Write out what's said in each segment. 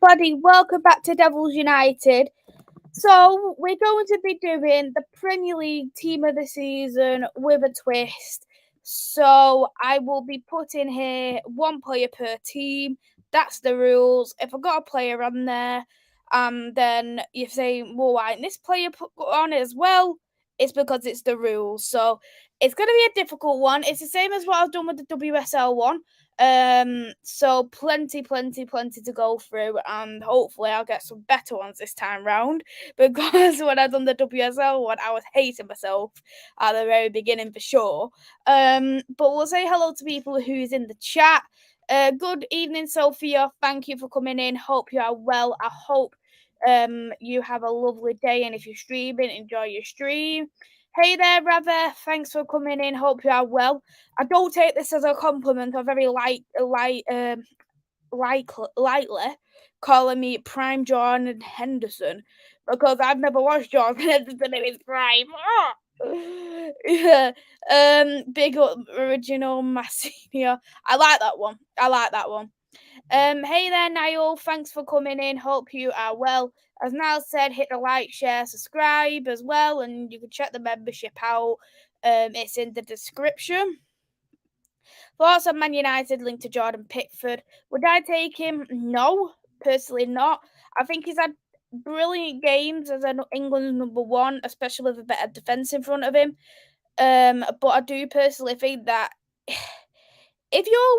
everybody, welcome back to Devils United. So, we're going to be doing the Premier League team of the season with a twist. So, I will be putting here one player per team. That's the rules. If I got a player on there, then you say, well, why isn't this player put on as well? It's because it's the rules. So, it's going to be a difficult one. It's the same as what I've done with the WSL one. So plenty to go through, and hopefully I'll get some better ones this time round. Because when I done the WSL one, I was hating myself at the very beginning for sure. But we'll say hello to people who's in the chat. Good evening, Sophia. Thank you for coming in. Hope you are well. I hope you have a lovely day, and if you're streaming, enjoy your stream. Hey there, Rather. Thanks for coming in. Hope you are well. I don't take this as a compliment or very lightly calling me Prime Jordan Henderson, because I've never watched Jordan Henderson in his prime. Yeah. Big up original Massenia. I like that one. Hey there, Niall. Thanks for coming in. Hope you are well. As Niall said, hit the like, share, subscribe as well, and you can check the membership out. It's in the description. Thoughts on Man United linked to Jordan Pickford. Would I take him? No, personally not. I think he's had brilliant games as an England's number one, especially with a better defence in front of him. But I do personally think that if you're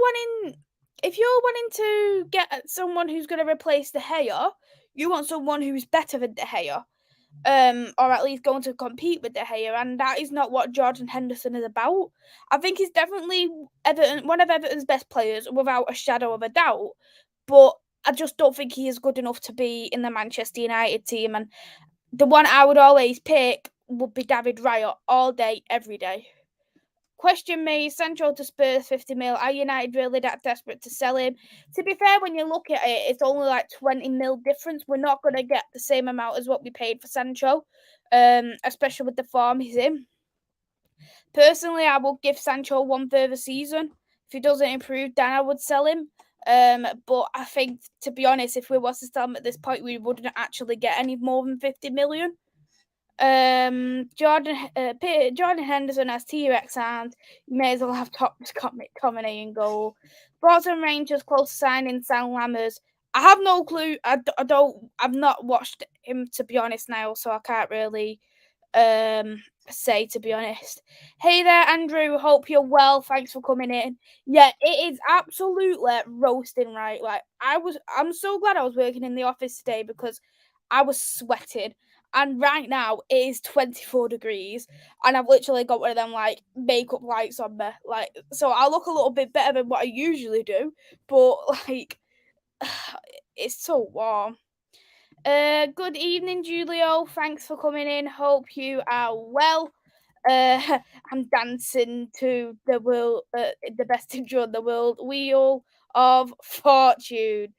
wanting to get someone who's going to replace De Gea, you want someone who's better than De Gea, or at least going to compete with De Gea, and that is not what Jordan Henderson is about. I think he's definitely one of Everton's best players, without a shadow of a doubt, but I just don't think he is good enough to be in the Manchester United team, and the one I would always pick would be David Raya all day, every day. Question me, Sancho to Spurs 50 mil. Are United really that desperate to sell him? To be fair, when you look at it, it's only like 20 mil difference. We're not going to get the same amount as what we paid for Sancho, especially with the form he's in. Personally, I will give Sancho one further season. If he doesn't improve, then I would sell him. But I think, to be honest, if we was to sell him at this point, we wouldn't actually get any more than 50 million. Jordan Henderson has T-Rex hands. You may as well have Tomine in goal. Broughton Rangers close to signing Sam Lammers. I have no clue. I've not watched him, to be honest, now, so I can't really say, to be honest. Hey there, Andrew. Hope you're well. Thanks for coming in. Yeah, it is absolutely roasting, right? Like I'm so glad I was working in the office today, because I was sweating. And right now it is 24 degrees, and I've literally got one of them like makeup lights on me. Like, so I look a little bit better than what I usually do, but like it's so warm. Good evening, Julio. Thanks for coming in. Hope you are well. I'm dancing to the world, the best intro in the world, Wheel of Fortune.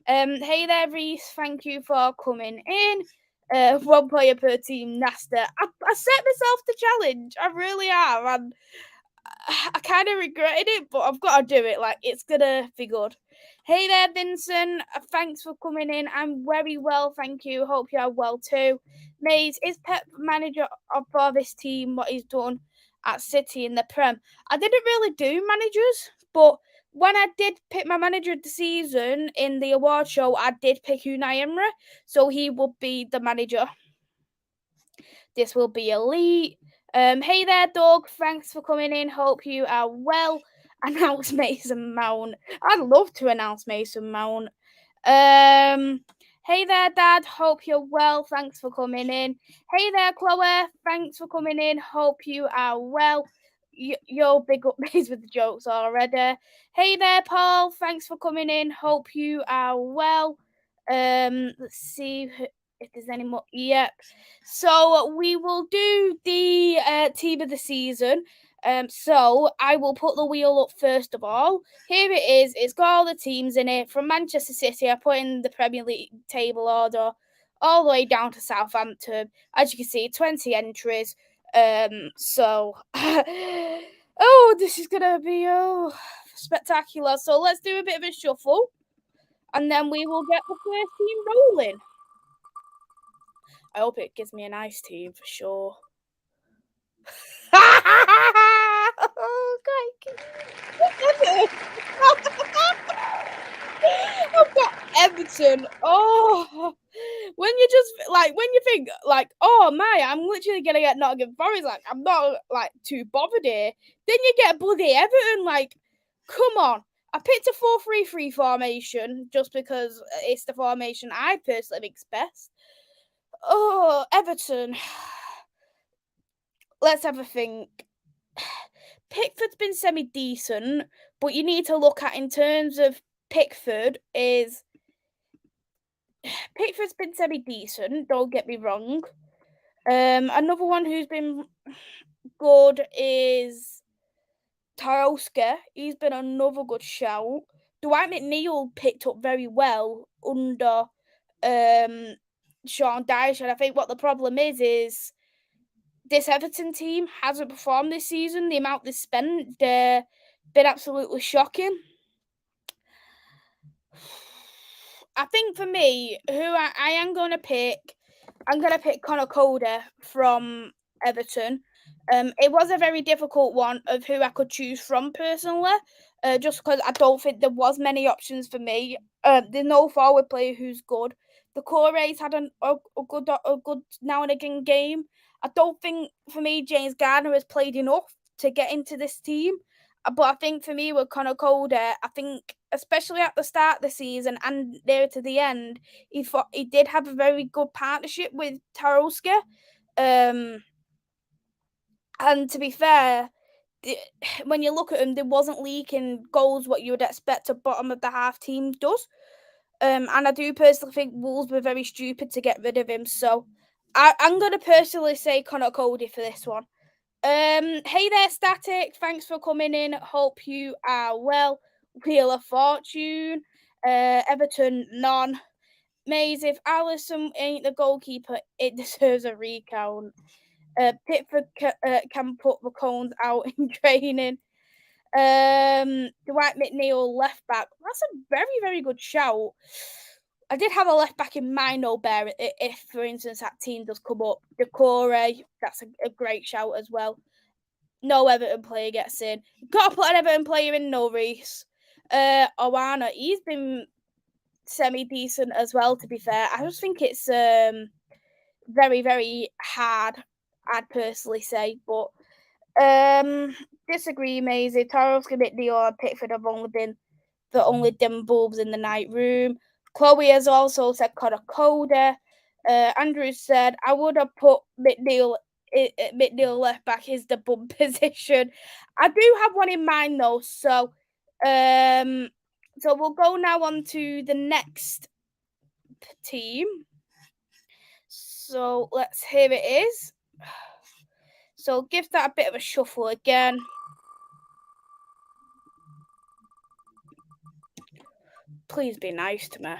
Hey there, Reese. Thank you for coming in. One player per team, Nasta. I set myself the challenge. I really have, and I kind of regretted it, but I've got to do it. Like, it's gonna be good. Hey there, Vincent. Thanks for coming in. I'm very well, thank you. Hope you are well too. Mays, is Pep manager for this team what he's done at City in the Prem? I didn't really do managers, but when I did pick my manager of the season in the award show, I did pick Unai Emery, so he will be the manager. This will be elite. Hey there, Doug. Thanks for coming in. Hope you are well. Announce Mason Mount. I'd love to announce Mason Mount. Hey there, Dad. Hope you're well. Thanks for coming in. Hey there, Chloe. Thanks for coming in. Hope you are well. You're big up mates with the jokes already. Hey there, Paul. Thanks for coming in. Hope you are well. Let's see if there's any more. Yep. So we will do the team of the season. So I will put the wheel up first of all. Here it is. It's got all the teams in it. From Manchester City, I put in the Premier League table order all the way down to Southampton. As you can see, 20 entries. So oh, this is gonna be spectacular. So let's do a bit of a shuffle. and then we will get the first team rolling. I hope it gives me a nice team for sure. Oh, God. I've got Everton. Oh, when you just when you think oh my, I'm literally gonna get Nottingham Forest. Like I'm not too bothered here. Then you get bloody Everton. Like, come on. I picked a 4-3-3 formation just because it's the formation I personally think's best. Oh, Everton. Let's have a think. Pickford's been semi-decent, but you need to look at in terms of Pickford's been semi-decent, don't get me wrong. Another one who's been good is Tarowska. He's been another good shout. Dwight McNeil picked up very well under Sean Dyche, and I think what the problem is this Everton team hasn't performed this season. The amount they spent, been absolutely shocking. I think for me, who I am going to pick, I'm going to pick Connor Coder from Everton. It was a very difficult one of who I could choose from personally, just because I don't think there was many options for me. There's no forward player who's good. The Corey's had a good now and again game. I don't think for me James Gardner has played enough to get into this team. But I think for me with Connor Coder, I think especially at the start of the season and near to the end, he did have a very good partnership with Tarowska. And to be fair, when you look at him, they wasn't leaking goals what you would expect a bottom of the half team does. And I do personally think Wolves were very stupid to get rid of him. So I'm going to personally say Connor Cody for this one. Hey there, Static. Thanks for coming in. Hope you are well. Wheel of Fortune. Everton, none. Maisy, if Alisson ain't the goalkeeper, it deserves a recount. Pickford can put the cones out in training. Dwight McNeil, left back. That's a very, very good shout. I did have a left back in mind, no bear. If, for instance, that team does come up, Decore, that's a great shout as well. No Everton player gets in. Got to put an Everton player in, no Reese. Owana, he's been semi-decent as well, to be fair. I just think it's very, very hard, I'd personally say. But disagree, Maisie. Tarowska, McNeil, and Pickford have only been the only dim bulbs in the night room. Chloe has also said Connor Coder. Andrew said, I would have put McNeil left back is the bum position. I do have one in mind though, so we'll go now on to the next team. So let's here it is. So give that a bit of a shuffle again. Please be nice to me.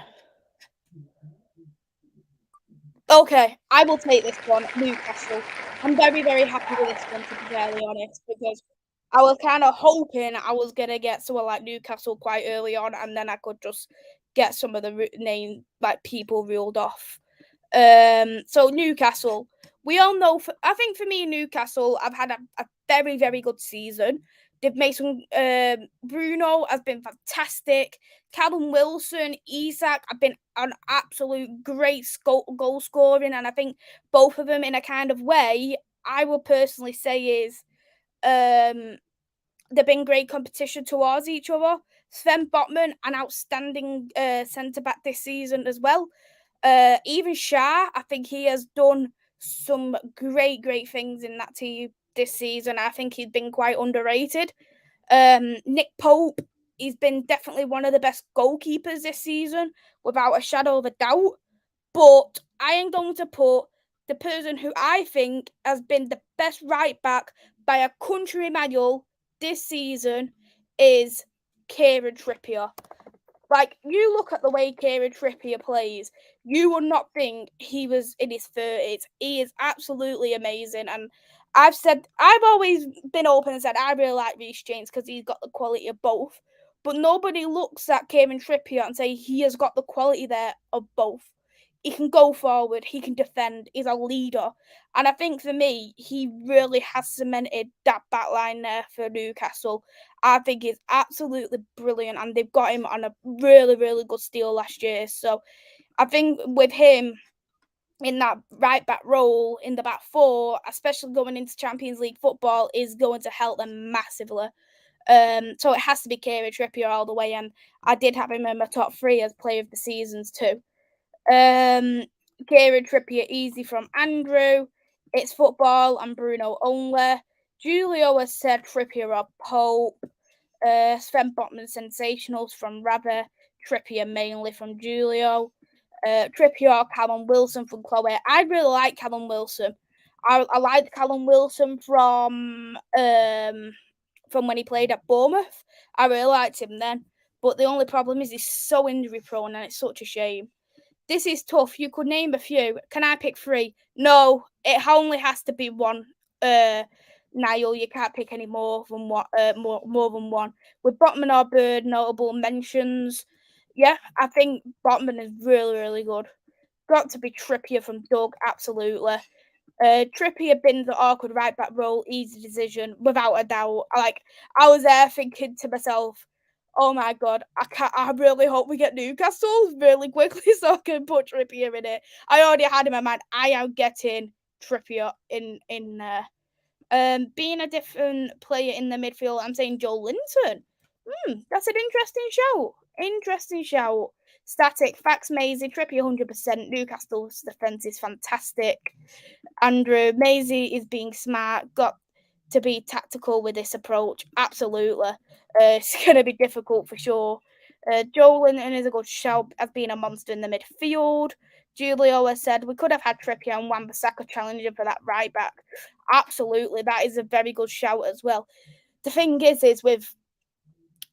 Okay, I will take this one, Newcastle. I'm very, very happy with this one, to be fairly honest, because I was kind of hoping I was going to get someone like Newcastle quite early on, and then I could just get some of the name people ruled off. So Newcastle, we all know. I think for me, Newcastle, I've had a very, very good season. They've made some. Bruno has been fantastic. Callum Wilson, Isak have been an absolute great goal scoring, and I think both of them, in a kind of way, I will personally say is, they've been great competition towards each other. Sven Botman, an outstanding centre back this season as well. Even Shah, I think he has done some great, great things in that team this season. I think he's been quite underrated. Nick Pope, he's been definitely one of the best goalkeepers this season, without a shadow of a doubt. But I am going to put the person who I think has been the best right back by a country mile this season is Kieran Trippier. You look at the way Kieran Trippier plays, you would not think he was in his 30s. He is absolutely amazing. And I've always been open and said I really like Reece James because he's got the quality of both. but nobody looks at Kieran Trippier and say he has got the quality there of both. He can go forward, he can defend, he's a leader. And I think for me, he really has cemented that back line there for Newcastle. I think he's absolutely brilliant, and they've got him on a really, really good steal last year. So I think with him in that right back role in the back four, especially going into Champions League football, is going to help them massively. So it has to be Kieran Trippier all the way, and I did have him in my top 3 as player of the seasons too. Kieran Trippier easy from Andrew. It's football and Bruno only. Julio has said Trippier or Pope. Sven Botman sensationals from Ravi. Trippier mainly from Julio. Trippier or Callum Wilson from Chloe. I really like Callum Wilson. I liked Callum Wilson from when he played at Bournemouth. I really liked him then. But the only problem is he's so injury prone, and it's such a shame. This is tough. You could name a few. Can I pick 3? No, it only has to be one. Niall, you can't pick any more than what more than one. With Botman or Bird, notable mentions. Yeah, I think Botman is really, really good. Got to be Trippier from Doug, absolutely. Trippier bins the awkward right back role, easy decision, without a doubt. I was there thinking to myself, oh my god, I really hope we get Newcastle really quickly so I can put Trippier in it. I already had in my mind, I am getting Trippier in there. Being a different player in the midfield, I'm saying Joe Linton. That's an interesting shout. Static, facts, Maisy, Trippier 100%. Newcastle's defence is fantastic. Andrew, Maisy is being smart, got to be tactical with this approach. Absolutely. It's going to be difficult for sure. Joe Linton is a good shout as being a monster in the midfield. Julio has said we could have had Trippier and Wan-Bissaka challenging for that right back. Absolutely. That is a very good shout as well. The thing is with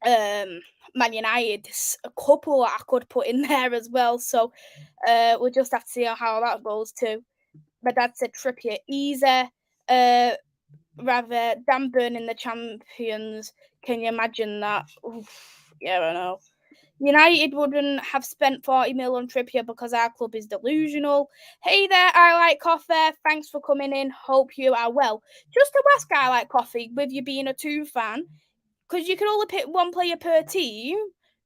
Man United, a couple I could put in there as well. So we'll just have to see how that goes too. My dad said Trippier easy. Rather Dan Burn in the champions. Can you imagine that? Oof, yeah, I know. United wouldn't have spent 40 mil on Trippier because our club is delusional. Hey there, I Like Coffee. Thanks for coming in. Hope you are well. Just to ask I Like Coffee, with you being a 2 fan, because you can only pick one player per team,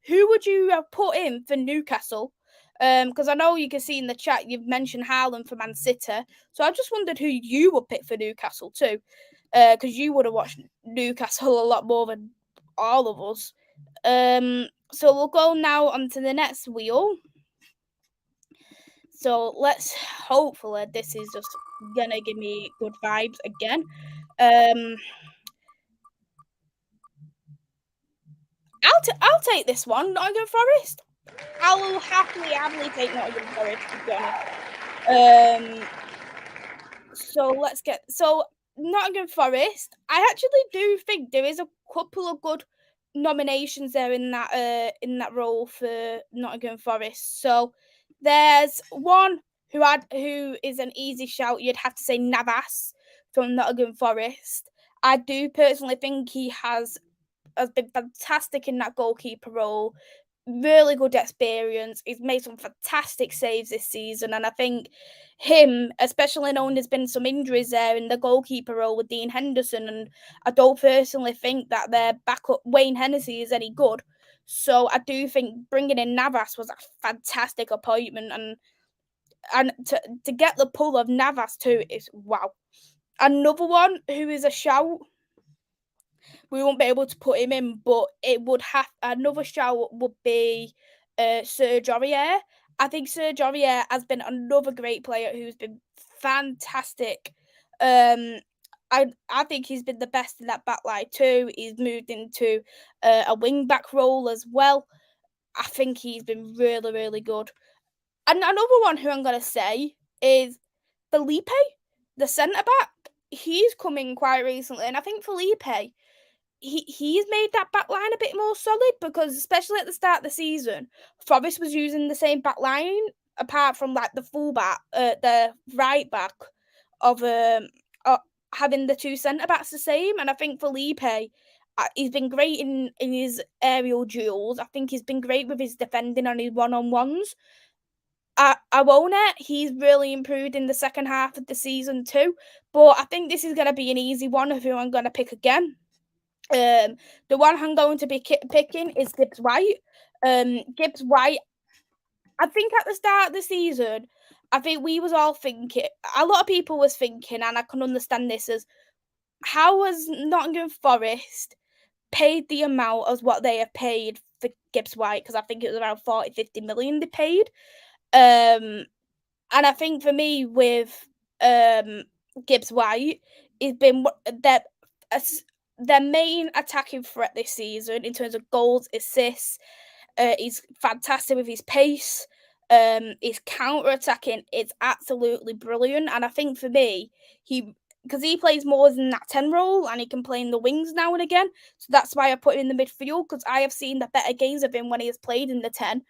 who would you have put in for Newcastle? Because I know you can see in the chat you've mentioned Haaland for Man City. So I just wondered who you would pick for Newcastle too. Because you would have watched Newcastle a lot more than all of us. So we'll go now onto the next wheel. So let's hopefully this is just gonna give me good vibes again. I'll take this one, Nottingham Forest. I will happily take Nottingham Forest, to be honest. So Nottingham Forest. I actually do think there is a couple of good nominations there in that role for Nottingham Forest. So there's one who is an easy shout. You'd have to say Navas from Nottingham Forest. I do personally think he has been fantastic in that goalkeeper role. Really good experience. He's made some fantastic saves this season, and I think him, especially knowing there's been some injuries there in the goalkeeper role with Dean Henderson, and I don't personally think that their backup Wayne Hennessy is any good. So I do think bringing in Navas was a fantastic appointment, and to get the pull of Navas too is wow. Another one who is a shout, we won't be able to put him in, but it would have another shout would be Serge Aurier. I think Serge Aurier has been another great player who's been fantastic. I think he's been the best in that back line too. He's moved into a wing back role as well. I think he's been really, really good. And another one who I'm gonna say is Felipe, the centre back. He's coming quite recently, and I think Felipe, he's made that back line a bit more solid, because especially at the start of the season, Forest was using the same back line apart from like the fullback, the right back of having the two centre backs the same. And I think Felipe, He's been great in his aerial duels. I think he's been great with his defending on his one-on-ones. I won't it. He's really improved in the second half of the season too. But I think this is going to be an easy one of who I'm going to pick again. The one I'm going to be picking is Gibbs White. Gibbs White, I think at the start of the season, I think we was all thinking, a lot of people was thinking, and I can understand this, as how has Nottingham Forest paid the amount as what they have paid for Gibbs White? Because I think it was around 40-50 million they paid. And I think for me with Gibbs White, he's been their main attacking threat this season in terms of goals, assists. He's fantastic with his pace. His counter attacking is absolutely brilliant, and I think for me, because he plays more than that 10 role and he can play in the wings now and again. So that's why I put him in the midfield, because I have seen the better games of him when he has played in the 10.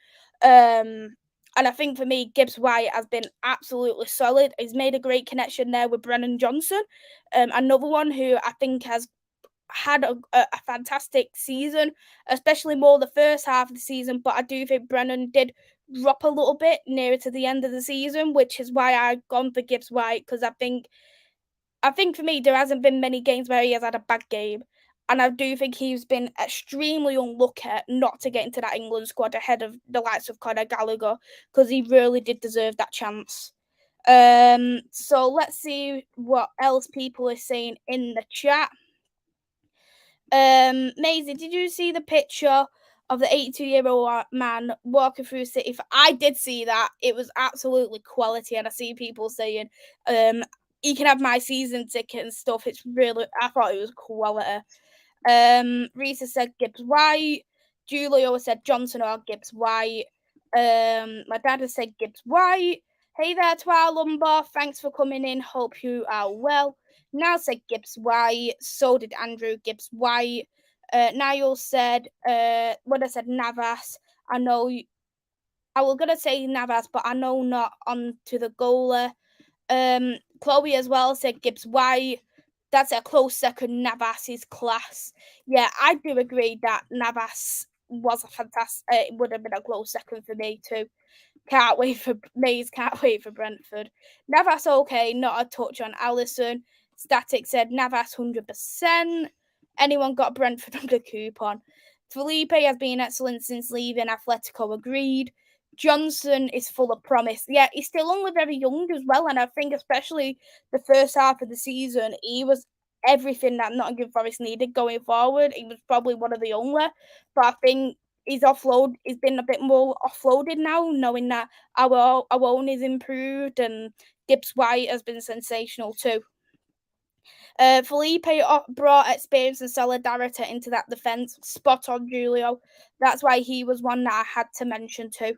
And I think for me, Gibbs White has been absolutely solid. He's made a great connection there with Brennan Johnson, another one who I think has had a fantastic season, especially more the first half of the season. But I do think Brennan did drop a little bit nearer to the end of the season, which is why I've gone for Gibbs White, because I think for me there hasn't been many games where he has had a bad game. And I do think he's been extremely unlucky not to get into that England squad ahead of the likes of Conor Gallagher, because he really did deserve that chance. So let's see what else people are saying in the chat. Maisy, did you see the picture of the 82-year-old man walking through City? I did see that. It was absolutely quality, and I see people saying, you can have my season ticket and stuff. It's really, I thought it was quality. Risa said Gibbs White. Julio said Johnson or Gibbs White. My dad has said Gibbs White. Hey there, Twa Lumbar. Thanks for coming in. Hope you are well. Now said Gibbs White. So did Andrew Gibbs White. Niall said, when I said Navas, I know I was gonna say Navas, but I know not on to the goalie. Chloe as well said Gibbs White. That's a close second. Navas is class. Yeah, I do agree that Navas was a fantastic. It would have been a close second for me too. Can't wait for Mays. Can't wait for Brentford. Navas okay. Not a touch on Allison. Static said Navas 100%. Anyone got Brentford on the coupon? Felipe has been excellent since leaving Atletico. Agreed. Johnson is full of promise. Yeah, he's still only very young as well, and I think especially the first half of the season, he was everything that Nottingham Forest needed going forward. He was probably one of the only, but I think he's been a bit more offloaded now, knowing that our own is improved, and Gibbs White has been sensational too. Felipe brought experience and solidarity into that defence. Spot on, Julio. That's why he was one that I had to mention too.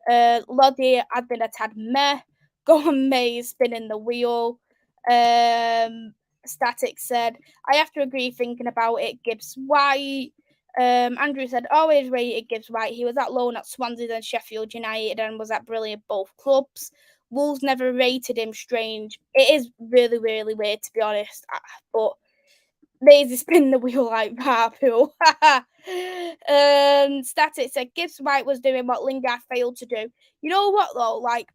Lodi had been a tad meh. Go on, May spinning the wheel. Static said, I have to agree thinking about it. Gibbs White. Andrew said, always rated Gibbs White. He was at loan at Swansea and Sheffield United and was at brilliant both clubs. Wolves never rated him. Strange. It is really, really weird, to be honest. But Maisy spin the wheel like Harpool. Static said Gibbs White was doing what Lingard failed to do. You know what though? Like,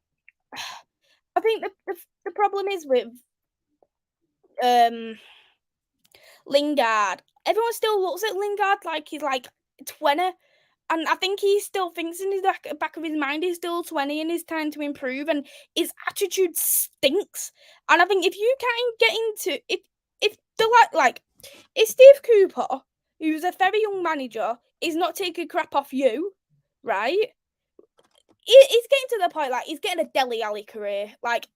I think the problem is with Lingard. Everyone still looks at Lingard like he's like 20. And I think he still thinks in his back of his mind he's still 20 and he's time to improve, and his attitude stinks. And I think if you can't get into if the like if Steve Cooper, who's a very young manager, is not taking crap off you, right? He's getting to the point like he's getting a Dele Alli career. Like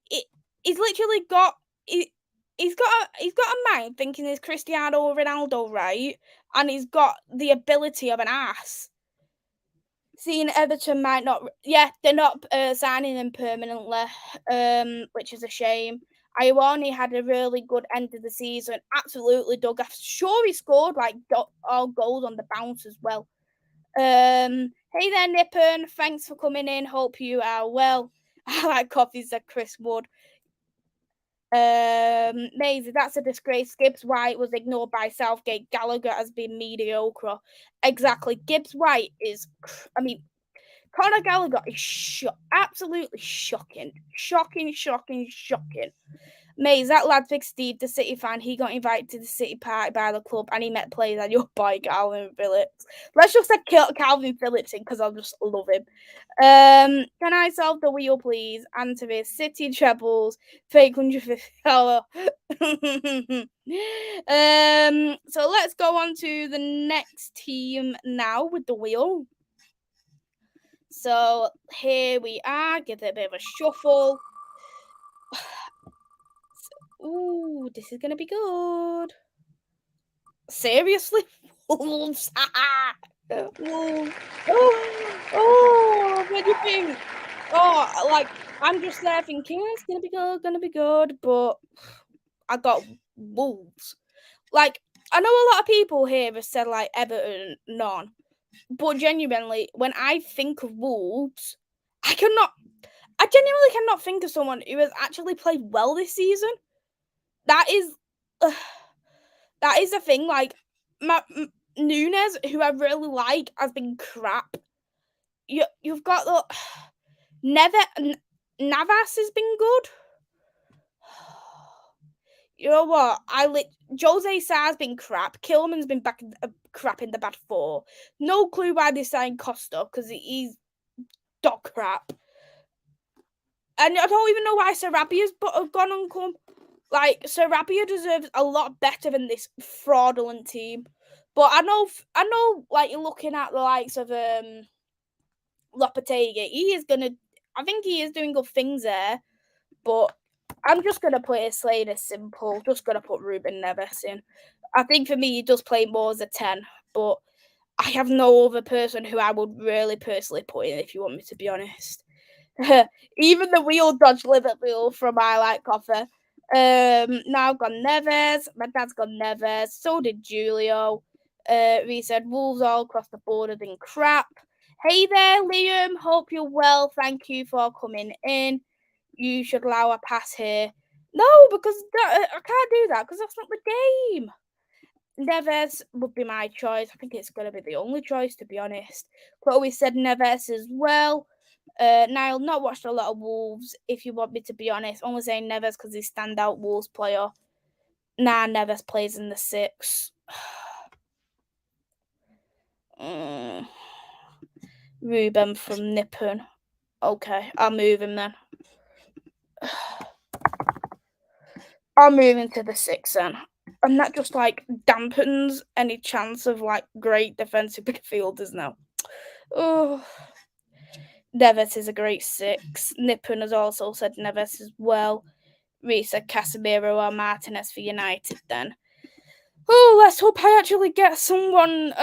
he's literally got he's got a mind thinking he's Cristiano Ronaldo, right? And he's got the ability of an ass. Seeing Everton might not, they're not signing him permanently, which is a shame. Iwani had a really good end of the season. Absolutely, Doug. I'm sure he scored like all goals on the bounce as well. Hey there, Nippon. Thanks for coming in. Hope you are well. I like coffee, said Chris Wood. Maisy, that's a disgrace. Gibbs White was ignored by Southgate. Gallagher has been mediocre. Exactly. Gibbs White is, I mean, Conor Gallagher is absolutely shocking. Shocking. Maze, that lad Big Steve, the City fan, he got invited to the City party by the club and he met players like your boy Calvin Phillips. Let's just say Calvin Phillips in because I just love him. Can I solve the wheel, please? Answer this. City trebles, fake $150. So let's go on to the next team now with the wheel. So here we are. Give it a bit of a shuffle. Ooh, this is gonna be good. Seriously? Wolves. Wolves. Oh, what do you think? Oh, like, I'm just there thinking, it's gonna be good, but I got Wolves. Like, I know a lot of people here have said, like, Everton, none. But genuinely, when I think of Wolves, I genuinely cannot think of someone who has actually played well this season. That is the thing. Like, Nunes, who I really like, has been crap. You've got the Navas has been good. You know what? Jose Sar's been crap. Kilman's been crap in the bad four. No clue why they signed Costa because he's dog crap. And I don't even know why Sarabia's gone and come. Like, Sarabia deserves a lot better than this fraudulent team. But I know, like, you're looking at the likes of Lopetegui, I think he is doing good things there. But I'm just going to play a Slayer simple. Just going to put Ruben Neves in. I think for me, he does play more as a 10. But I have no other person who I would really personally put in, if you want me to be honest. Even the wheel dodged Liverpool from I Like Coffee. Now I've got Neves. My dad's got Neves. So did Julio. We said Wolves all across the board have been crap. Hey there, Liam. Hope you're well. Thank you for coming in. You should allow a pass here. No, because I can't do that because that's not the game. Neves would be my choice. I think it's going to be the only choice, to be honest. Chloe said Neves as well. Niall, not watched a lot of Wolves, if you want me to be honest. Only saying Neves because he's standout Wolves player. Nah, Neves plays in the 6. Ruben from Nippon. Okay, I'll move him then. I'll move into the 6 then. And that just, like, dampens any chance of, like, great defensive midfielders now. Oh. Neves is a great 6. Nippon has also said Neves as well. We said Casemiro or Martinez for United then. Oh, let's hope I actually get someone,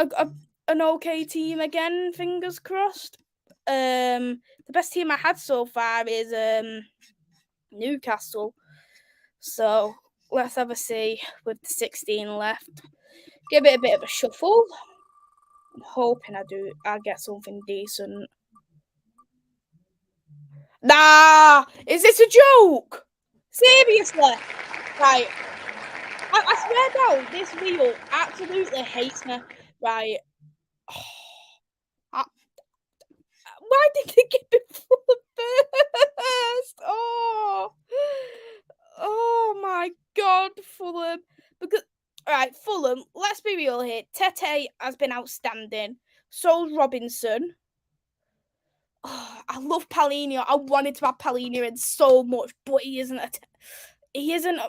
an okay team again, fingers crossed. The best team I had so far is Newcastle. So let's have a see with the 16 left. Give it a bit of a shuffle. I'm hoping I get something decent. Nah, is this a joke? Seriously? Right. I swear down, this wheel absolutely hates me. Right. Why did they give it Fulham first? Oh my god, Fulham. Because alright, Fulham, let's be real here. Tete has been outstanding. So's Robinson. Oh, I love Paulinho. I wanted to have Paulinho in so much, but he isn't he isn't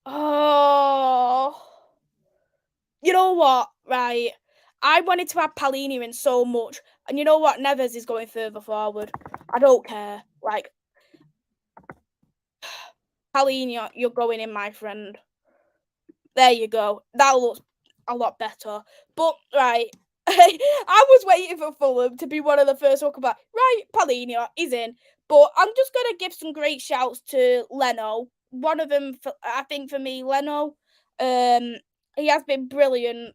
Oh. You know what? Right. I wanted to have Paulinho in so much. And you know what? Neves is going further forward. I don't care. Like, Paulinho, you're going in, my friend. There you go. That looks a lot better. But, right. I was waiting for Fulham to be one of the first to talk about, right, Paulinho, he's in. But I'm just going to give some great shouts to Leno. One of them, I think, for me, Leno. He has been brilliant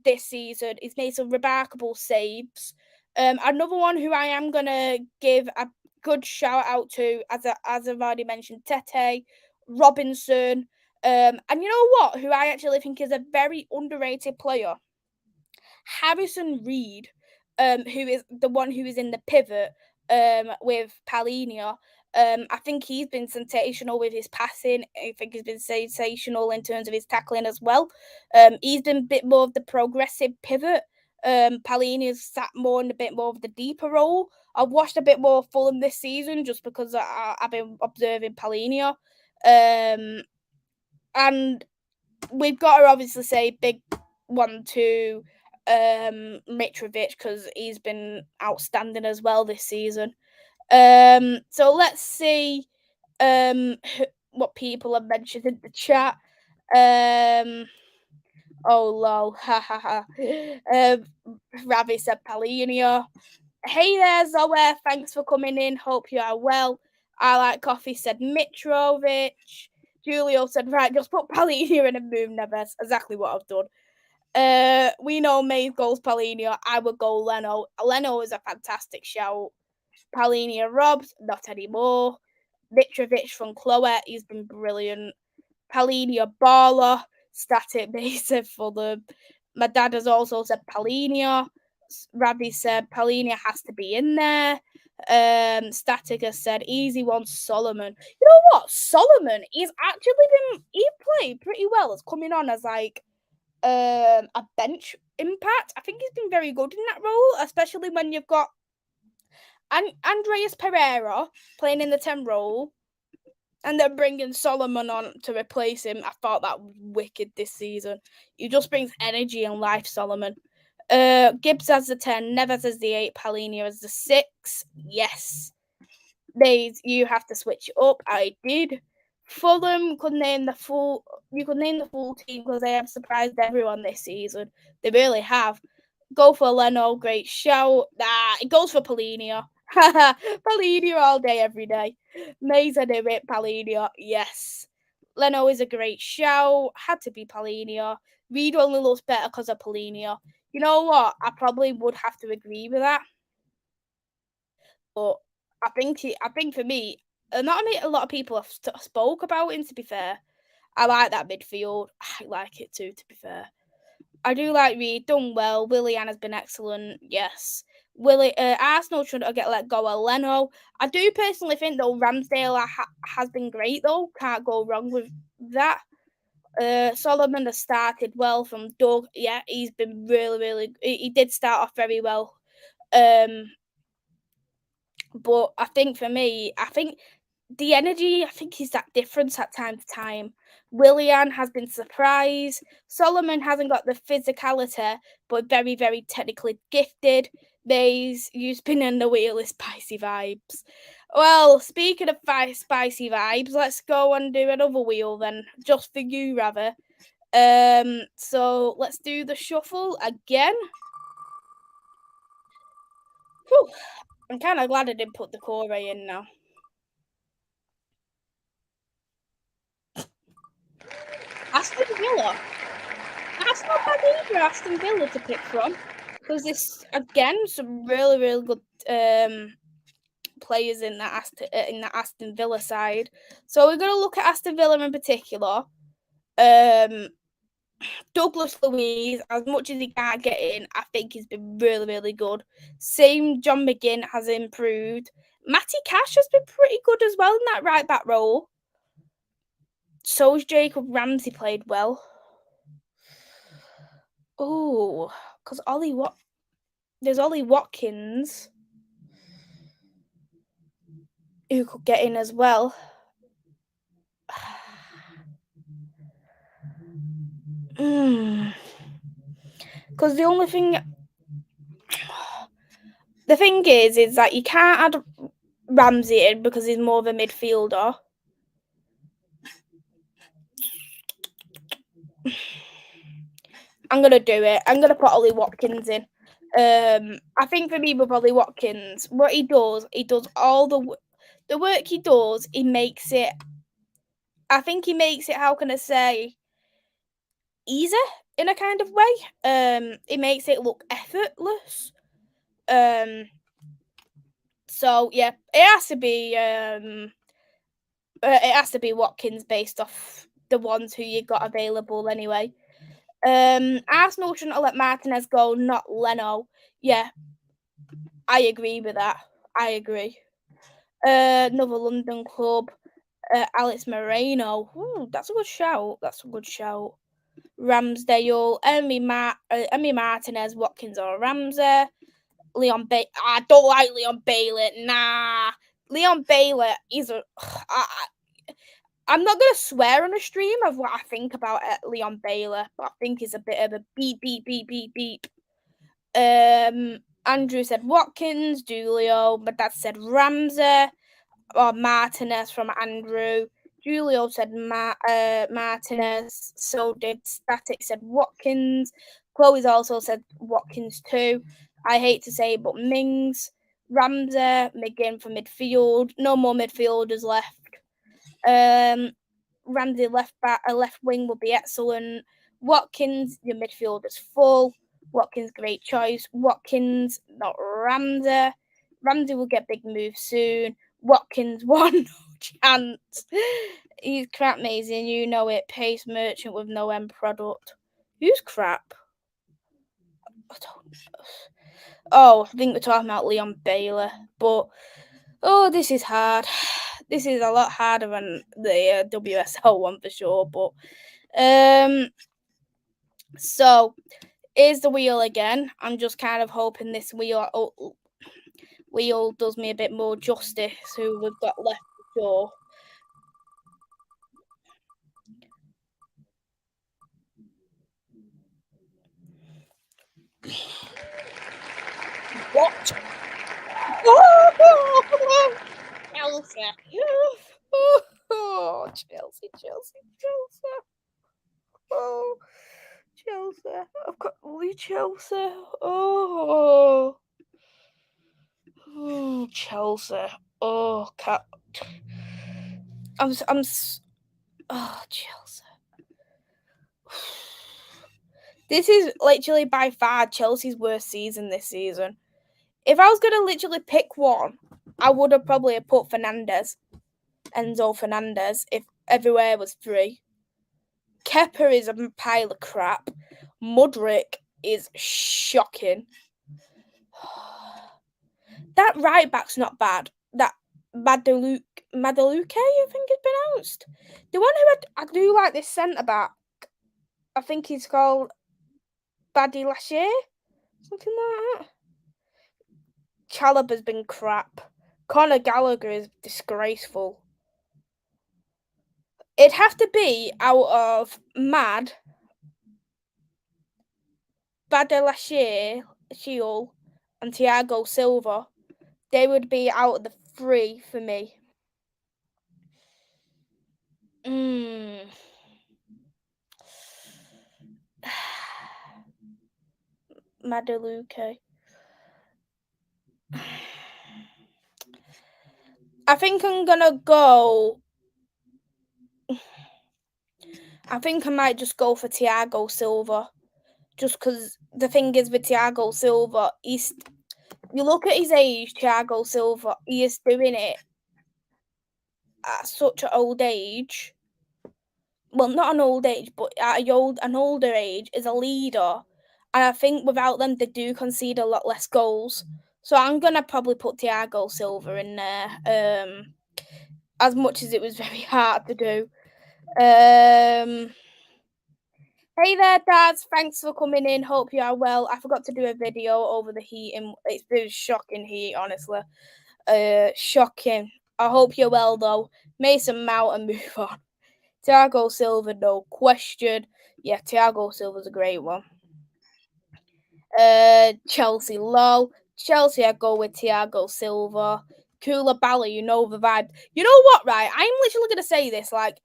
this season. He's made some remarkable saves. Another one who I am gonna give good shout out to, as I've already mentioned, Tete, Robinson, and you know what? Who I actually think is a very underrated player, Harrison Reed, who is the one who is in the pivot with Palhinha. I think he's been sensational with his passing. I think he's been sensational in terms of his tackling as well. He's been a bit more of the progressive pivot. Palhinha's sat more in a bit more of the deeper role. I've watched a bit more of Fulham this season just because I've been observing Palhinha. And we've got to obviously say big one to Mitrovic because he's been outstanding as well this season. So let's see what people have mentioned in the chat. Oh lol, ha ha ha. Ravi said Palhinha. Hey there, Zoe. Thanks for coming in. Hope you are well. I like coffee said Mitrovic. Julio said, right, just put Palhinha in and move Neves. Exactly what I've done. We know Mays goes Palhinha. I would go Leno. Leno is a fantastic shout. Palhinha Robs, not anymore. Mitrovic from Chloe, he's been brilliant. Palhinha Baller, static basic for them. My dad has also said Palhinha. Ravi said Palhinha has to be in there. Static has said easy one Solomon. You know what? Solomon, he's actually he played pretty well as coming on as like a bench impact. I think he's been very good in that role, especially when you've got Andreas Pereira playing in the 10 role and then bringing Solomon on to replace him. I thought that was wicked this season. He just brings energy and life, Solomon. Gibbs as the 10, Neves as the 8, Palhinha as the 6. Yes. You have to switch it up. I did. Fulham could name the full team because they have surprised everyone this season. They really have. Go for Leno, great shout. Nah, it goes for Palhinha. Palhinha all day, every day. Maisy knew it, Palhinha, yes. Leno is a great shout. Had to be Palhinha. Reed only looks better because of Palhinha. You know what? I probably would have to agree with that. But I think for me, not a lot of people have spoke about him, to be fair. I like that midfield. I like it too, to be fair. I do like Reed, done well. Willian has been excellent, yes. Arsenal should get let go of Leno. I do personally think, though, Ramsdale has been great, though. Can't go wrong with that. Solomon has started well from Doug. Yeah, he's been really, really... He did start off very well. But I think for me, the energy, I think, is that difference at time to time. Willian has been surprised. Solomon hasn't got the physicality, but very, very technically gifted. You've been in the wheel of spicy vibes. Well, speaking of spicy vibes, let's go and do another wheel then, just for you, rather. So let's do the shuffle again. Whew. I'm kind of glad I didn't put the core in now. Aston Villa. That's not bad either, Aston Villa to pick from. Because there's, again, some really, really good players in that Aston Villa side. So we're going to look at Aston Villa in particular. Douglas Luiz, as much as he can't get in, I think he's been really, really good. Same John McGinn has improved. Matty Cash has been pretty good as well in that right back role. So's Jacob Ramsey played well. Oh, because there's Ollie Watkins who could get in as well. Because the thing is that you can't add Ramsey in because he's more of a midfielder. I'm going to do it. I'm going to put Ollie Watkins in. I think for me with Ollie Watkins, what he does all the work he does, he makes it, how can I say, easy in a kind of way. It makes it look effortless. So yeah, it has to be Watkins based off the ones who you got available anyway. Arsenal shouldn't have let Martinez go, not Leno. Yeah, I agree with that. I agree. Another London club, Alex Moreno. Ooh, that's a good shout. That's a good shout. Ramsdale, Emmy Martinez, Watkins or Ramsey. Leon Bailey. I don't like Leon Bailey. Nah. Leon Bailey is a. I'm not going to swear on a stream of what I think about Leon Bailey, but I think he's a bit of a beep, beep, beep, beep, beep. Andrew said Watkins, Julio. My dad said Ramsey or Martinez from Andrew. Julio said Martinez. So did Static said Watkins. Chloe's also said Watkins too. I hate to say it, but Mings, Ramsey, McGinn for midfield. No more midfielders left. Ramsey left back, a left wing would be excellent. Watkins, your midfield is full. Watkins, great choice. Watkins, not Ramsey. Ramsey will get big moves soon. Watkins, one chance. He's crap, Maisy, and you know it. Pace merchant with no end product. Who's crap? I don't know. Oh, I think we're talking about Leon Bailey, but this is hard. This is a lot harder than the WSL one for sure. But so here's the wheel again. I'm just kind of hoping this wheel does me a bit more justice. Who we've got left for sure. What? Oh, Chelsea. Oh, Chelsea. Oh, Chelsea. I've got only Chelsea. Oh, Chelsea. Oh, cat. Oh, Chelsea. This is literally by far Chelsea's worst season this season. If I was going to literally pick one, I would have probably put Enzo Fernandez, if everywhere was free. Kepa is a pile of crap. Mudryk is shocking. That right back's not bad. That Madaluke, I think it's pronounced. The one who I do like this centre back. I think he's called Baddy Lachey, something like that. Chalobah's been crap. Conor Gallagher is disgraceful. It'd have to be out of Mad, Badalashir, Shield, and Thiago Silva. They would be out of the three for me. Madaluke. I think I'm gonna go. I think I might just go for Thiago Silva. Just because the thing is with Thiago Silva, you look at his age, Thiago Silva, he is doing it at such an old age. Well, not an old age, but at an older age, as a leader. And I think without them, they do concede a lot less goals. So I'm going to probably put Thiago Silva in there, as much as it was very hard to do. Hey there, dads. Thanks for coming in. Hope you are well. I forgot to do a video over the heat. It's been shocking heat, honestly. Shocking. I hope you're well, though. Mason Mount and move on. Thiago Silva, no question. Yeah, Thiago Silva's a great one. Chelsea, lol. Chelsea, I go with Thiago Silva. Koulibaly, you know the vibe. You know what, right? I'm literally going to say this, like,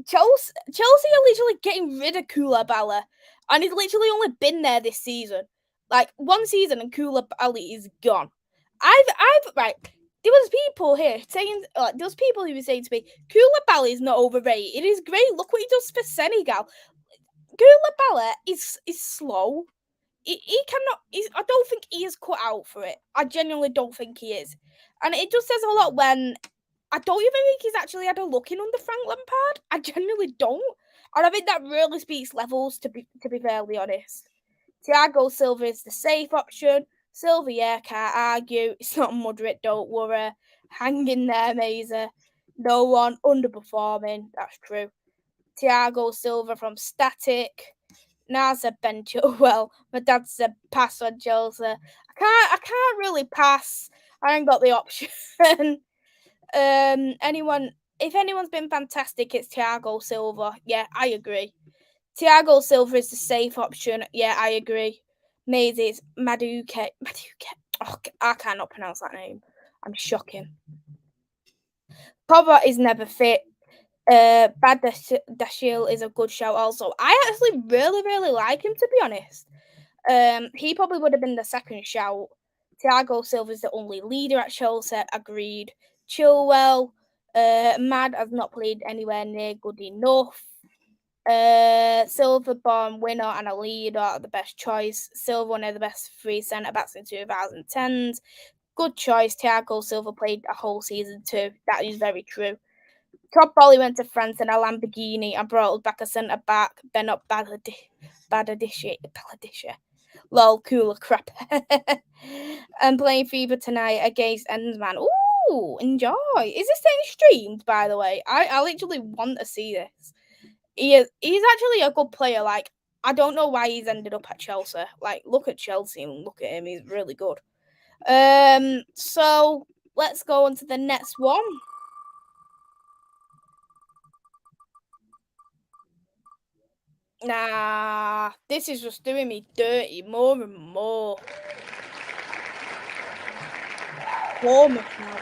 Chelsea are literally getting rid of Koulibaly, and he's literally only been there this season. Like, one season and Koulibaly is gone. Right, there was people here saying, there was people who were saying to me, Koulibaly is not overrated. It is great. Look what he does for Senegal. Koulibaly is slow. he cannot. I don't think he is cut out for it. I genuinely don't think he is, and it just says a lot when I don't even think he's actually had a look in under Frank Lampard. I genuinely don't, and I think that really speaks levels. To be fairly honest, Thiago Silva is the safe option. Silva, yeah, can't argue. It's not Mudryk, don't worry. Hang in there, Maisy. No one underperforming. That's true. Thiago Silva from Static. Now said Ben Chilwell. My dad said pass on Chelsea. I can't really pass. I ain't got the option. If anyone's been fantastic, it's Thiago Silva. Yeah, I agree. Thiago Silva is the safe option. Yeah, I agree. Maisy's Maduke. Oh, I cannot pronounce that name. I'm shocking. Pogba is never fit. Bad Dashil is a good shout also. I actually really, really like him, to be honest. He probably would have been the second shout. Thiago Silva is the only leader at Chelsea. Agreed. Chilwell. Mad has not played anywhere near good enough. Silva born winner and a leader are the best choice. Silva one of the best three centre backs in 2010s. Good choice. Thiago Silva played a whole season too. That is very true. Todd Bolly went to France in a Lamborghini and brought back a centre back, Benot Bangladeshi. Lol, cooler crap. I'm playing FIFA tonight against Endsman. Ooh, enjoy. Is this thing streamed, by the way? I literally want to see this. He's actually a good player. Like, I don't know why he's ended up at Chelsea. Like, look at Chelsea and look at him. He's really good. So let's go on to the next one. Nah, this is just doing me dirty more and more. Bournemouth now.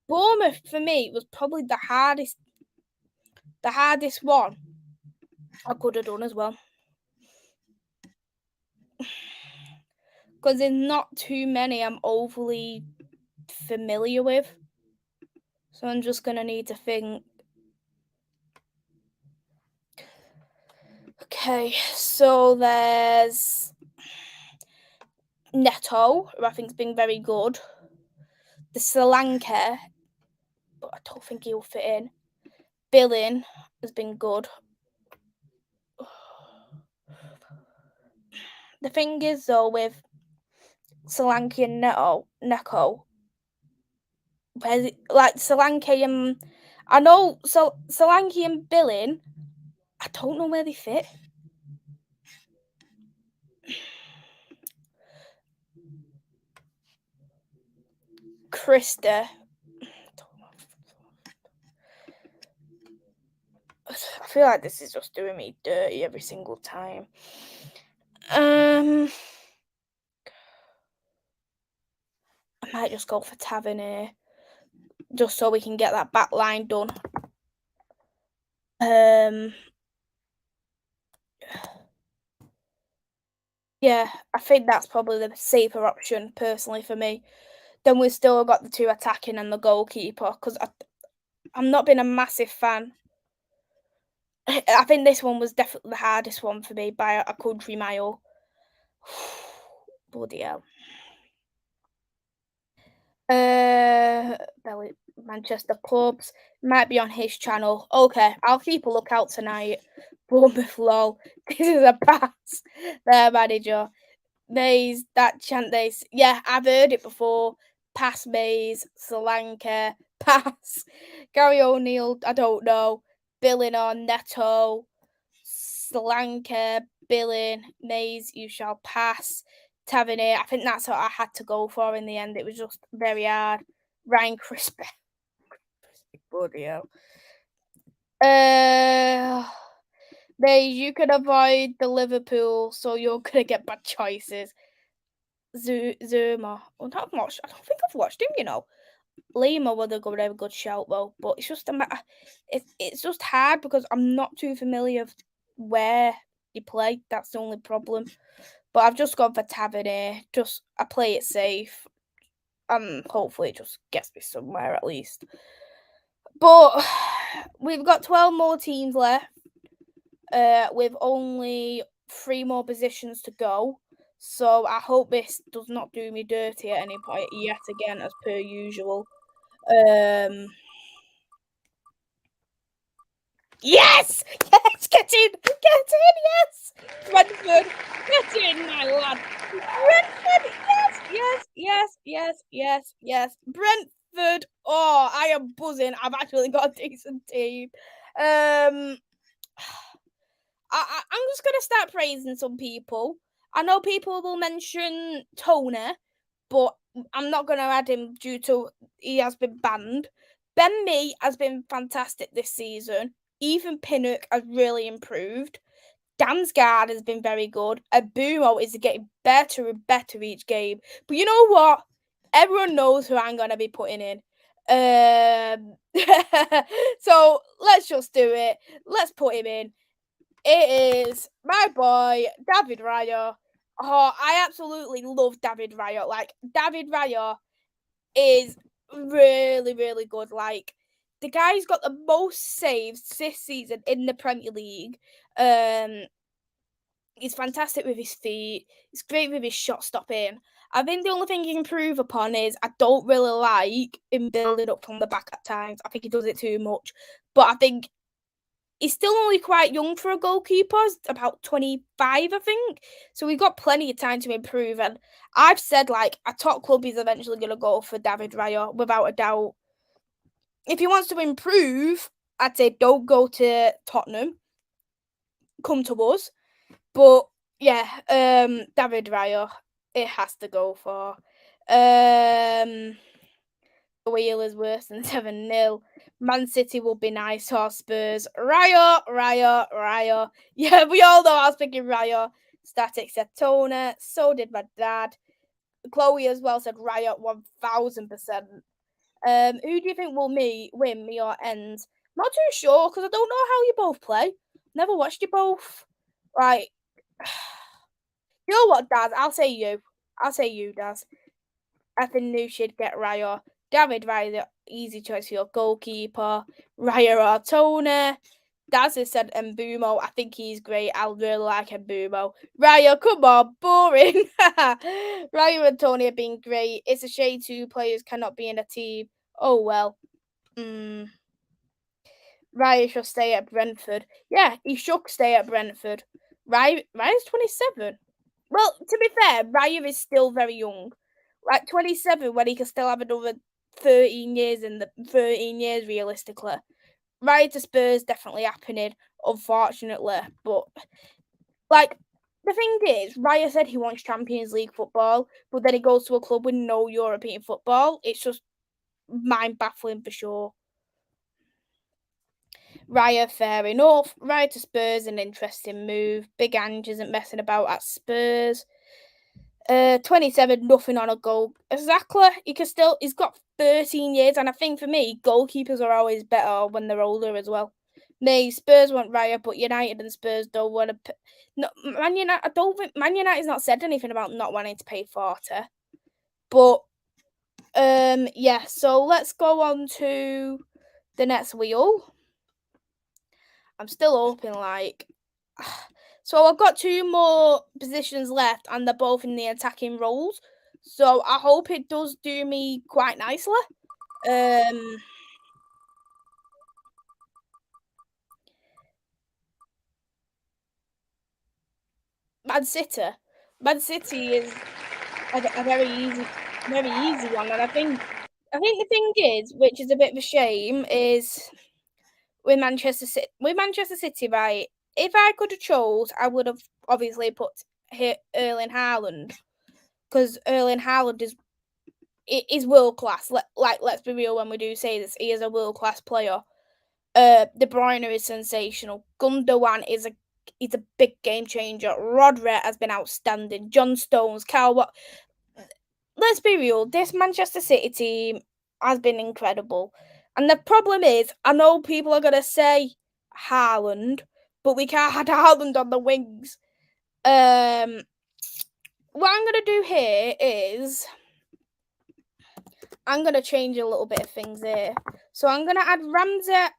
Bournemouth for me was probably the hardest one I could have done as well. Because there's not too many I'm overly familiar with. So I'm just going to need to think. Okay, so there's Neto, who I think's been very good. The Solanke, but I don't think he'll fit in. Billing has been good. The thing is, though, with Solanke and Neko, like Solanke and I know Solanke and Billing, I don't know where they fit. Krista, I feel like this is just doing me dirty every single time. I might just go for Tavernier, just so we can get that back line done. Yeah, I think that's probably the safer option, personally, for me. Then we've still got the two attacking and the goalkeeper, because I'm not been a massive fan. I think this one was definitely the hardest one for me by a country mile. Bloody hell. Manchester Clubs might be on his channel. Okay, I'll keep a lookout tonight. Bournemouth lol. This is a pass. Their manager. Mays, that chant yeah, I've heard it before. Pass Mays, Solanke, pass. Gary O'Neill, I don't know. Billing on Neto, Solanke, Billing, Mays, you shall pass. Tavernier, I think that's what I had to go for in the end. It was just very hard. Ryan Crispy. Bloody hell. Mays, you can avoid the Liverpool, so you're going to get bad choices. Zuma. Well, I don't think I've watched him, you know. Lima would have got a good shout though, but it's just it's just hard because I'm not too familiar with where they play. That's the only problem. But I've just gone for Tavernier. I play it safe. Hopefully it just gets me somewhere at least. But we've got 12 more teams left. With only 3 more positions to go. So I hope this does not do me dirty at any point yet again, as per usual. Yes! Yes! Get in! Get in! Yes! Brentford, get in, my lad! Brentford! Yes! Yes! Yes! Yes! Yes! Yes! Brentford! Oh, I am buzzing. I've actually got a decent team. I'm just gonna start praising some people. I know people will mention Tony, but I'm not gonna add him due to he has been banned. Ben Mee has been fantastic this season. Ethan Pinnock has really improved. Damsgaard has been very good. And Bumo is getting better and better each game. But you know what? Everyone knows who I'm gonna be putting in. So let's just do it. Let's put him in. It is my boy David Raya. Oh, I absolutely love David Raya. Like David Raya is really, really good. Like the guy's got the most saves this season in the Premier League. He's fantastic with his feet. He's great with his shot stopping. I think the only thing he can improve upon is I don't really like him building up from the back at times. I think he does it too much. But I think he's still only quite young for a goalkeeper. He's about 25, I think. So we've got plenty of time to improve. And I've said, like, a top club is eventually going to go for David Raya, without a doubt. If he wants to improve, I'd say don't go to Tottenham. Come to us. But, yeah, David Raya, it has to go for. Wheel is worse than 7-0. Man City will be nice or Spurs. Raya. Yeah, we all know I was picking Raya. Static said Tony. So did my dad. Chloe as well said Raya 1000%. Who do you think will win, me or Ends? Not too sure because I don't know how you both play. Never watched you both. Right. You know what, Daz? I'll say you, Daz. I think you should get Raya. David Raya, easy choice for your goalkeeper. Raya or Tony. Daz has said Mbumo. I think he's great. I really like Mbumo. Raya, come on, boring. Raya and Tony have been great. It's a shame 2 players cannot be in a team. Oh well. Raya should stay at Brentford. Yeah, he should stay at Brentford. Raya's 27. Well, to be fair, Raya is still very young. Like 27, when he can still have another 13 years in the 13 years realistically. Raya to Spurs definitely happening, unfortunately. But like the thing is, Raya said he wants Champions League football, but then he goes to a club with no European football. It's just mind baffling for sure. Raya, fair enough. Raya to Spurs, an interesting move. Big Ange isn't messing about at Spurs. 27, nothing on a goal. Exactly. He's got 13 years, and I think for me, goalkeepers are always better when they're older as well. Spurs want Raya, but United and Spurs don't want to. No, Man United. I don't think Man United's not said anything about not wanting to pay 40. But yeah. So let's go on to the next wheel. I'm still hoping like. So I've got 2 more positions left, and they're both in the attacking roles. So I hope it does do me quite nicely. Man City. Man City is a very easy one, and I think the thing is, which is a bit of a shame, is with Manchester City. With Manchester City, right? If I could have chose, I would have obviously put Erling Haaland, because Erling Haaland is world class. Let's be real when we do say this. He is a world class player. De Bruyne is sensational. Gundogan is a big game changer. Rodri has been outstanding. John Stones, Cal. Let's be real. This Manchester City team has been incredible. And the problem is, I know people are gonna say Haaland, but we can't have Haaland on the wings. What I'm gonna do here is I'm gonna change a little bit of things here. So I'm gonna add Ramsey,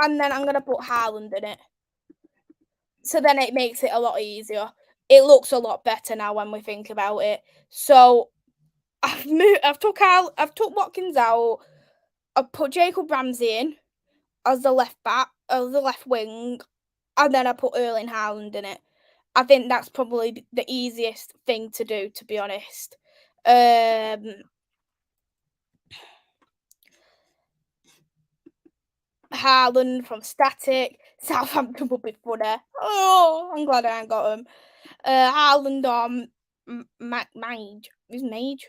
and then I'm gonna put Haaland in it. So then it makes it a lot easier. It looks a lot better now when we think about it. So I've took Watkins out. I've put Jacob Ramsey in as the left back, as the left wing, and then I put Erling Haaland in it. I think that's probably the easiest thing to do, to be honest. Haaland from Static. Southampton would be funny. Oh, I'm glad I ain't got him. Haaland on Mage. Who's Mage?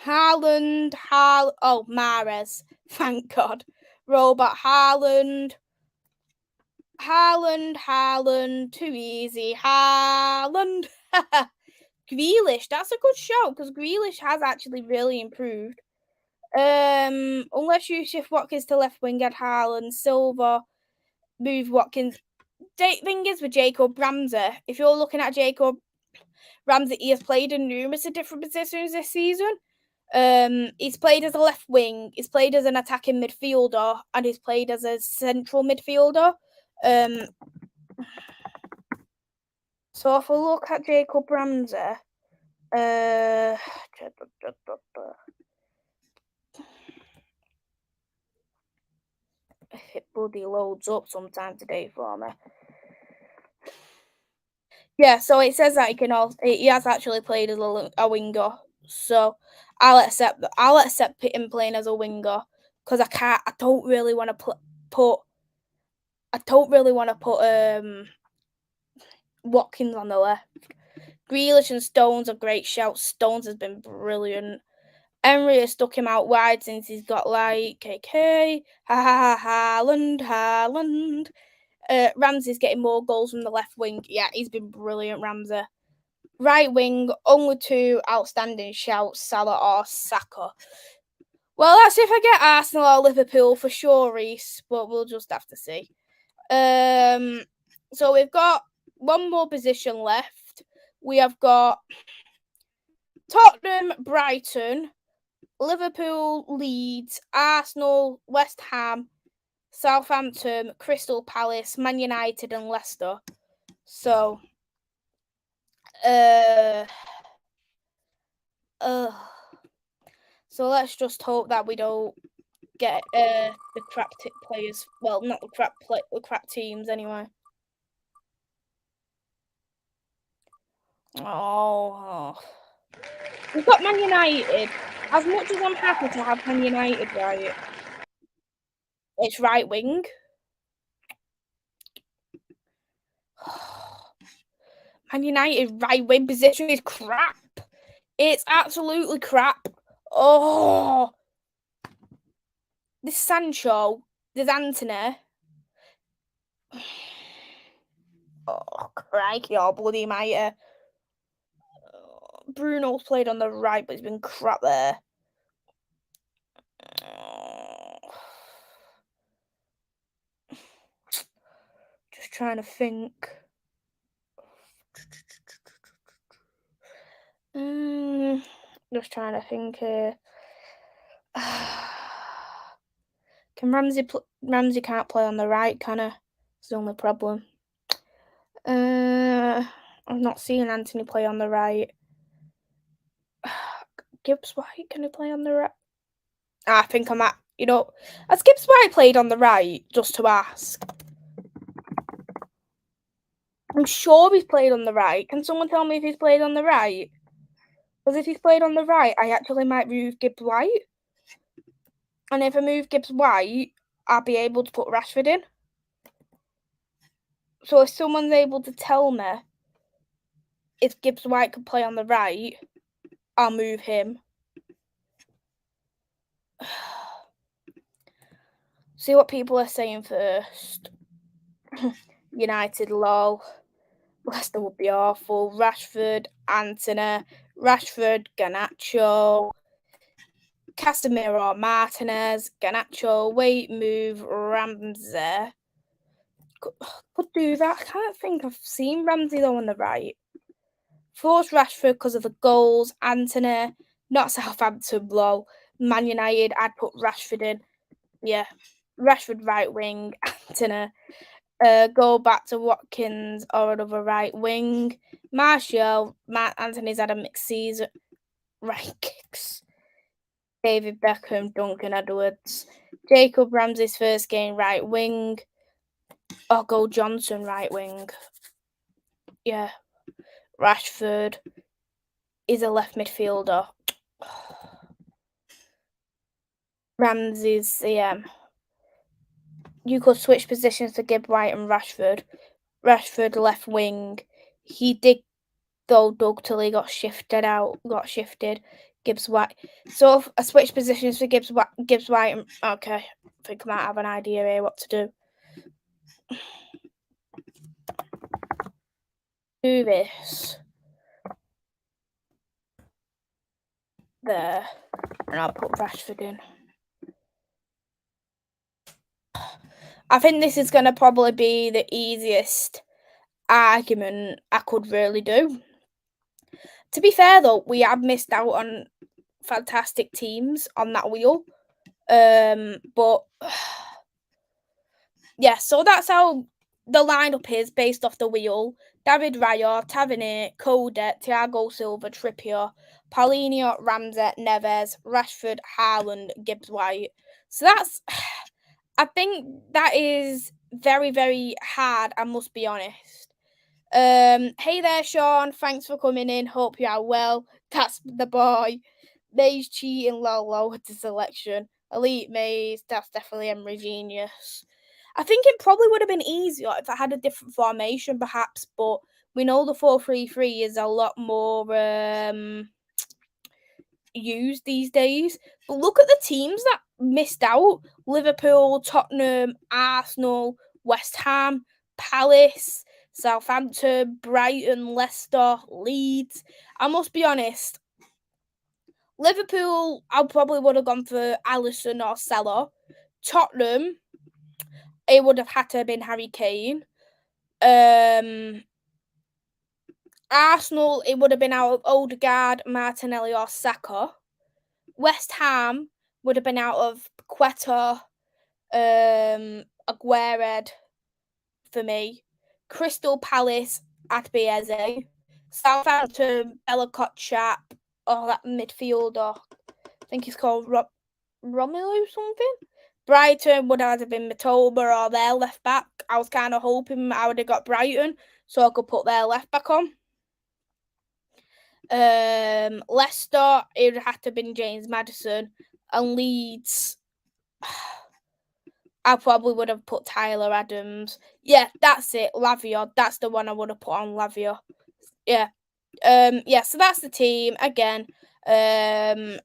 Haaland, Mahrez. Thank God. Robot Haaland. Too easy. Haaland. Grealish, that's a good shout because Grealish has actually really improved. Unless you shift Watkins to left wing, add Haaland, Silva, move Watkins. Thing is with Jacob Ramsey, if you're looking at Jacob Ramsey, he has played in numerous different positions this season. He's played as a left wing, he's played as an attacking midfielder, and he's played as a central midfielder. So if we look at Jacob Ramsey, if it bloody loads up sometime today for me. Yeah, so it says that he has actually played as a winger. So I'll accept him playing as a winger because I don't really want to put Watkins on the left. Grealish and Stones are great shouts. Stones has been brilliant. Emery has stuck him out wide since he's got KK. Haaland. Ramsey's getting more goals from the left wing. Yeah, he's been brilliant, Ramsey. Right wing, only two outstanding shouts, Salah or Saka. Well, that's if I get Arsenal or Liverpool for sure, Reese, but we'll just have to see. So we've got one more position left. We have got Tottenham, Brighton, Liverpool, Leeds, Arsenal, West Ham, Southampton, Crystal Palace, Man United, and Leicester. So, so let's just hope that we don't get the crap players. Well, not the crap teams anyway. Oh, we've got Man United. As much as I'm happy to have Man United, right? It's right wing. Man United right wing position is crap. It's absolutely crap. Oh, this Sancho, there's Anthony. Oh, crikey, oh, bloody mighty. Bruno's played on the right, but he's been crap there. Just trying to think. Just trying to think here. Can Ramsey can't play on the right, can he? It's the only problem. I'm not seeing Anthony play on the right. Gibbs White, can he play on the right? I think I'm at, has Gibbs White played on the right? Just to ask. I'm sure he's played on the right. Can someone tell me if he's played on the right? Because if he's played on the right, I actually might move Gibbs White. And if I move Gibbs White, I'll be able to put Rashford in. So if someone's able to tell me if Gibbs White can play on the right, I'll move him. See what people are saying first. United, lol. Leicester would be awful. Rashford, Anthony. Rashford, Garnacho. Casemiro, Martinez. Garnacho, wait, move, Ramsey. Could do that. I can't think I've seen Ramsey though on the right. Force Rashford because of the goals. Anthony, not Southampton, lol. Man United, I'd put Rashford in. Yeah. Rashford right wing, Anthony. Go back to Watkins or another right wing. Martial, Matt Anthony's had a mixed season. Right kicks. David Beckham, Duncan Edwards. Jacob Ramsey's first game right wing. Or go Johnson right wing. Yeah. Rashford is a left midfielder. Ramsey's CM. You could switch positions to Gibb White and Rashford. Rashford left wing. He did though dug till he got shifted. Gibbs White. So I switch positions for Gibbs White and okay. I think I might have an idea here what to do. Do this. There. And I'll put Rashford in. I think this is going to probably be the easiest argument I could really do. To be fair, though, we have missed out on fantastic teams on that wheel. But yeah, so that's how the lineup is based off the wheel. David Raya, Tavernier, Coda, Thiago Silva, Trippier, Paulinho, Ramsey, Neves, Rashford, Haaland, Gibbs White. So that's, I think that is very, very hard, I must be honest. Hey there, Sean. Thanks for coming in. Hope you are well. That's the boy. Maisy cheating, lol, with the selection. Elite Maisy, that's definitely Emery genius. I think it probably would have been easier if I had a different formation, perhaps, but we know the 4-3-3 is a lot more used these days. But look at the teams that missed out. Liverpool, Tottenham, Arsenal, West Ham, Palace, Southampton, Brighton, Leicester, Leeds. I must be honest, Liverpool, I probably would have gone for Alisson or Salah. Tottenham, it would have had to have been Harry Kane. Arsenal, it would have been out of Odegaard, Martinelli or Saka. West Ham would have been out of Quetta, Aguero for me. Crystal Palace, at Eze. Southampton, Bella Kotchap, or that midfielder. I think he's called Romelu something. Brighton would have been Matoma or their left back. I was kind of hoping I would have got Brighton so I could put their left back on. Leicester, it would have to have been James Maddison. And Leeds, I probably would have put Tyler Adams. Yeah, that's it. Lavia, that's the one I would have put on Lavia. Yeah. So that's the team. Again, David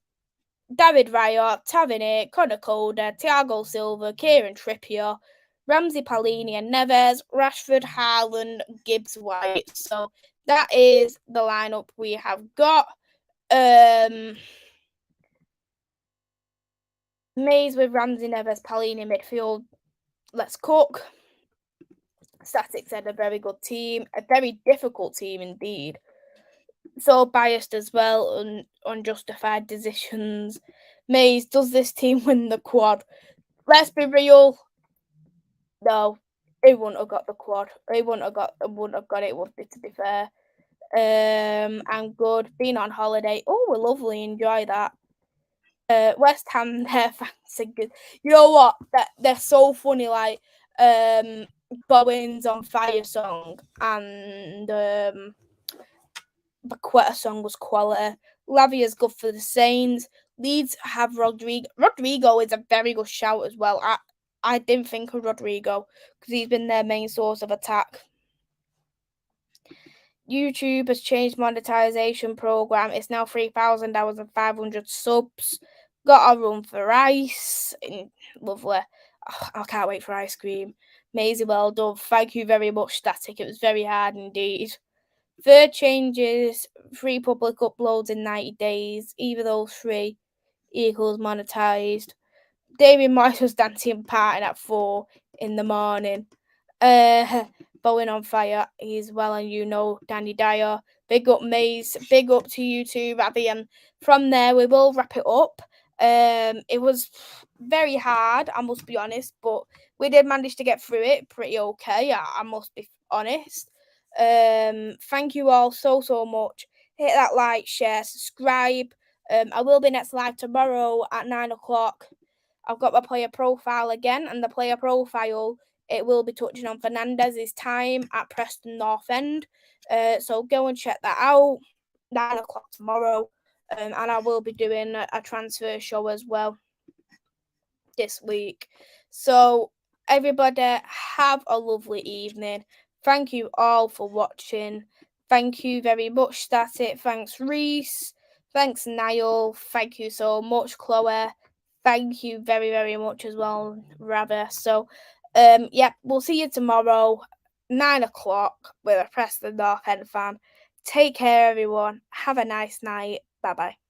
Raya, Tavernier, Connor Coda, Thiago Silva, Kieran Trippier, Ramsey Paulinho and Neves, Rashford, Haaland, Gibbs White. So that is the lineup we have got. Maisy with Ramsey, Neves, Paulinho midfield. Let's cook. Statics said a very good team, a very difficult team indeed. So biased as well, unjustified decisions. Maisy, does this team win the quad? Let's be real. No, he wouldn't have got the quad. He wouldn't have got it, would be, to be fair. I'm good. Been on holiday. Oh, lovely. Enjoy that. West Ham, their fans. You know what? They're so funny. Like, Bowen's on Fire song and the Quetta song was quality. Lavia's good for the Saints. Leeds have Rodrigo. Rodrigo is a very good shout as well. I didn't think of Rodrigo because he's been their main source of attack. YouTube has changed monetization program. It's now 3,000 hours and 500 subs. Got a run for rice. Lovely. Oh, I can't wait for ice cream. Maisy, well done. Thank you very much, Static. It was very hard indeed. Third changes, free public uploads in 90 days. Either those three equals monetized. Damien Moyes was dancing and partying at 4 in the morning. Bowen on fire. He's well, and you know, Danny Dyer. Big up Maisy. Big up to you too, Ravi. And from there, we will wrap it up. It was very hard, I must be honest, but we did manage to get through it pretty okay. I must be honest. Thank you all so much. Hit that like, share, subscribe. I will be next live tomorrow at 9 o'clock. I've got my player profile again, and the player profile, it will be touching on Fernandez's time at Preston North End. So go and check that out. 9 o'clock tomorrow. And I will be doing a transfer show as well this week. So everybody have a lovely evening. Thank you all for watching. Thank you very much. That's it. Thanks, Reese. Thanks, Niall. Thank you so much, Chloe. Thank you very much as well, Rather. So, we'll see you tomorrow, 9 o'clock, with a Preston North End fan. Take care, everyone. Have a nice night. Bye bye.